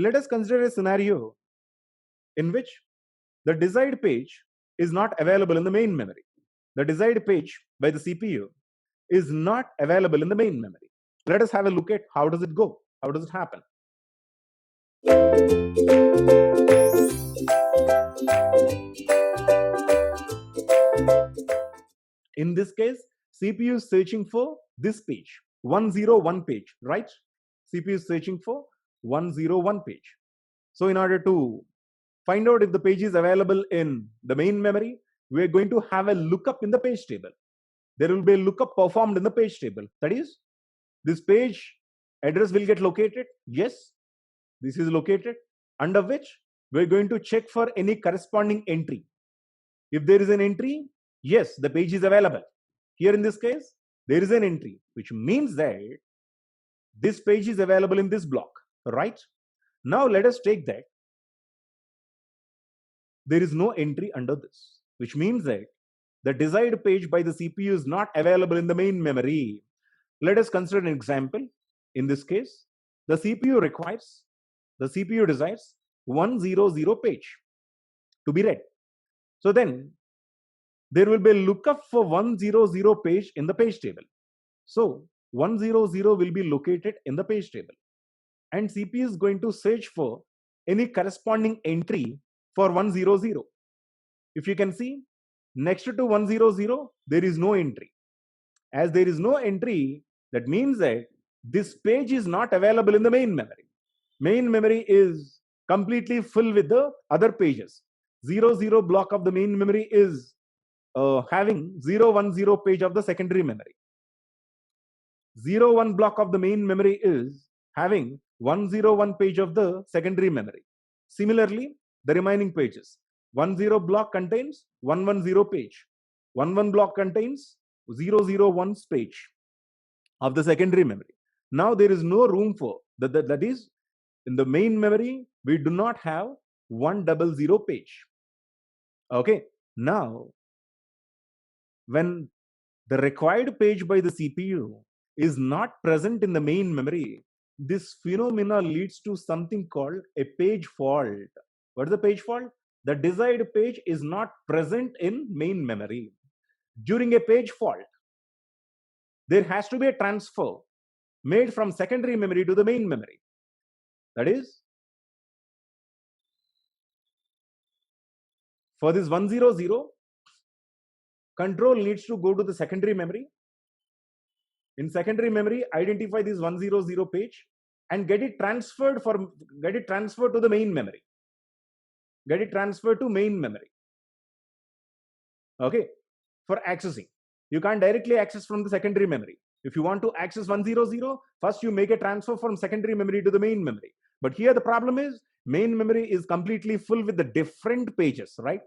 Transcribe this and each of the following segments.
Let us consider a scenario in which the desired page is not available in the main memory. The desired page by the CPU is not available in the main memory. Let us have a look at how does it go? How does it happen? In this case, CPU is searching for this page, 101 page, right? CPU is searching for 101 page. So in order to find out if the page is available in the main memory, we are going to have a lookup in the page table. There will be a lookup performed in the page table. That is, this page address will get located. Yes, this is located, under which we're going to check for any corresponding entry. If there is an entry, yes, the page is available. Here in this case, there is an entry, which means that this page is available in this block, right? Now let us take that there is no entry under this, which means that the desired page by the CPU is not available in the main memory. Let us consider an example. In this case, the CPU desires 100 page to be read. So then there will be a lookup for 100 page in the page table. So 100 will be located in the page table, and CPU is going to search for any corresponding entry for 100. If you can see, next to 100 there is no entry. As there is no entry, that means that this page is not available in the main memory. Main memory is completely full with the other pages. 00 block of the main memory is having 010 page of the secondary memory. 01 block of the main memory is having 101 page of the secondary memory. Similarly, the remaining pages. 10 block contains 110 page. 11 block contains 001 page of the secondary memory. Now there is no room for that is, in the main memory we do not have 100 page. Okay, now when the required page by the CPU is not present in the main memory, this phenomena leads to something called a page fault. What is the page fault? The desired page is not present in main memory. During a page fault, there has to be a transfer made from secondary memory to the main memory. That is, for this 100, control needs to go to the secondary memory. In secondary memory, identify this 100 page and get it transferred to the main memory. Get it transferred to main memory. Okay, for accessing. You can't directly access from the secondary memory. If you want to access 100, first you make a transfer from secondary memory to the main memory. But here the problem is main memory is completely full with the different pages, right?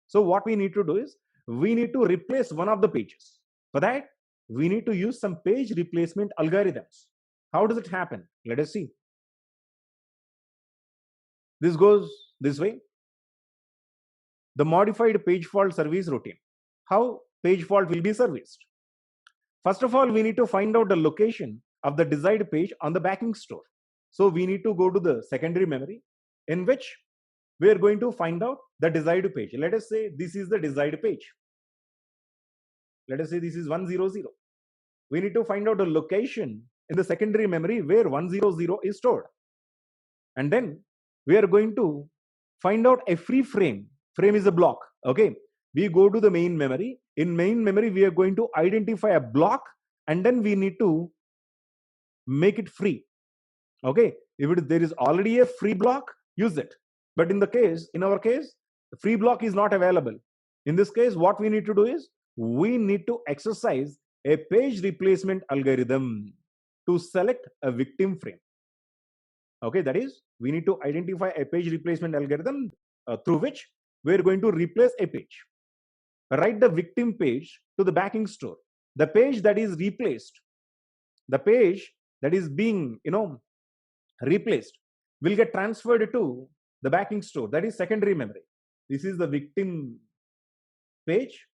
So what we need to do is we need to replace one of the pages. For that, we need to use some page replacement algorithms. How does it happen? Let us see. This goes this way. The modified page fault service routine. How page fault will be serviced? First of all, we need to find out the location of the desired page on the backing store. So we need to go to the secondary memory, in which we are going to find out the desired page. Let us say this is the desired page. Let us say this is 100. We need to find out the location in the secondary memory where 100 is stored. And then we are going to find out a free frame. Frame is a block. Okay. We go to the main memory. In main memory, we are going to identify a block, and then we need to make it free. Okay. If there is already a free block, use it. But in our case, the free block is not available. In this case, what we need to do is we need to exercise a page replacement algorithm to select a victim frame. Okay, that is, we need to identify a page replacement algorithm through which we are going to replace a page. Write the victim page to the backing store. The page that is replaced, the page that is being replaced will get transferred to the backing store, that is secondary memory. This is the victim page.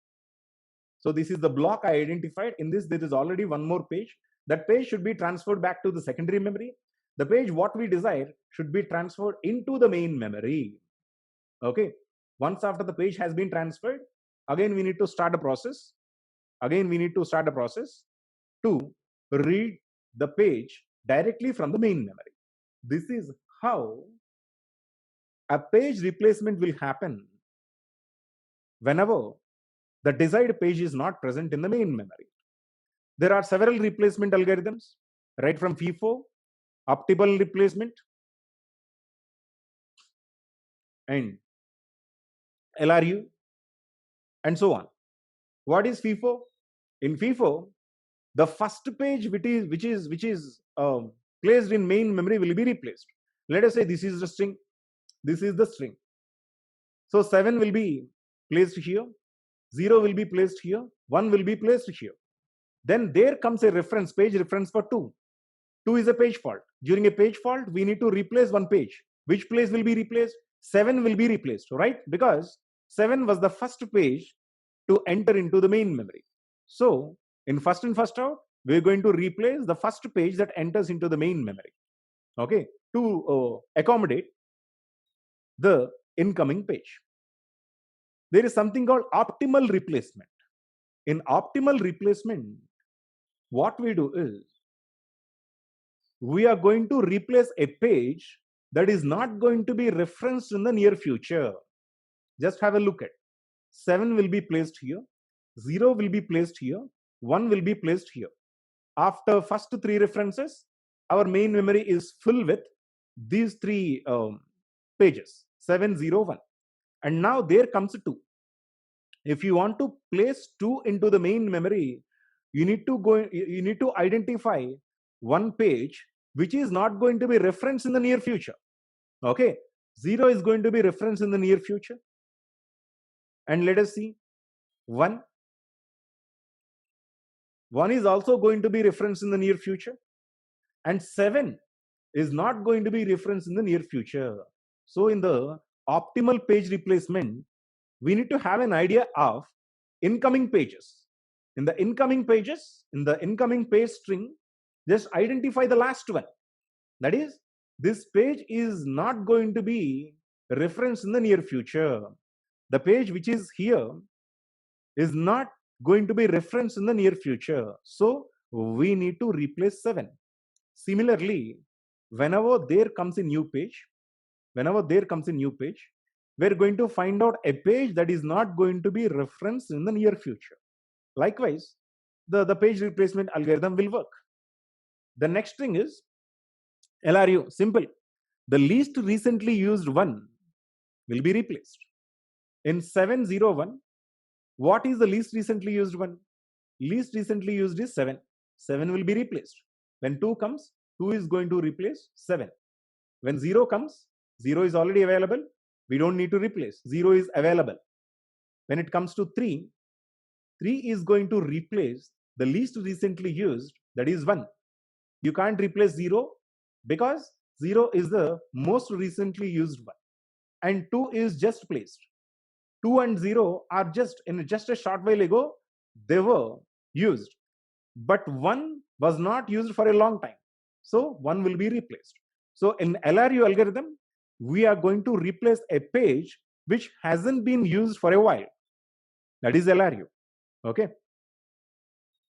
So this is the block I identified. In this, there is already one more page. That page should be transferred back to the secondary memory. the page what we desire should be transferred into the main memory. Okay. Once after the page has been transferred, again we need to start a process. Again we need to start a process to read the page directly from the main memory. This is how a page replacement will happen whenever the desired page is not present in the main memory. There are several replacement algorithms, right from FIFO, optimal replacement, and LRU, and so on. What is FIFO? In FIFO, the first page which is placed in main memory will be replaced. Let us say this is the string. This is the string. So 7 will be placed here, 0 will be placed here, 1 will be placed here. Then there comes a reference, page reference for 2. 2 is a page fault. During a page fault, we need to replace one page. Which place will be replaced? 7 will be replaced, right? Because 7 was the first page to enter into the main memory. So in first in first out, we're going to replace the first page that enters into the main memory, okay, to accommodate the incoming page. There is something called optimal replacement. In optimal replacement, what we do is we are going to replace a page that is not going to be referenced in the near future. Just have a look at 7 will be placed here, 0 will be placed here, 1 will be placed here. After first 3 references, our main memory is full with these 3 pages, 7, 0, 1. And now there comes 2. If you want to place 2 into the main memory, you need to identify one page which is not going to be referenced in the near future. Okay, 0 is going to be referenced in the near future. And let us see 1 is also going to be referenced in the near future, and 7 is not going to be referenced in the near future. So in the optimal page replacement, we need to have an idea of incoming pages. In the incoming pages, in the incoming page string, just identify the last one. That is, this page is not going to be referenced in the near future. The page which is here is not going to be referenced in the near future. So we need to replace 7. Similarly, whenever there comes a new page, we're going to find out a page that is not going to be referenced in the near future. Likewise, the page replacement algorithm will work. The next thing is LRU, simple. The least recently used one will be replaced. In 701, what is the least recently used one? Least recently used is 7. 7 will be replaced. When 2 comes, 2 is going to replace 7. When 0 comes, 0 is already available. We don't need to replace. 0 is available. When it comes to 3, 3 is going to replace the least recently used, that is 1. You can't replace 0 because 0 is the most recently used one. And 2 is just placed. 2 and 0 are just a short while ago, they were used. But 1 was not used for a long time. So 1 will be replaced. So in LRU algorithm, we are going to replace a page which hasn't been used for a while. That is LRU. Okay.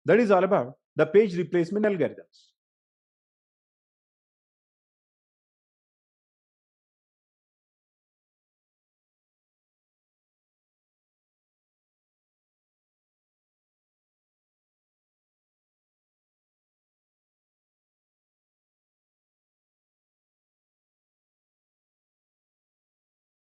That is all about the page replacement algorithms.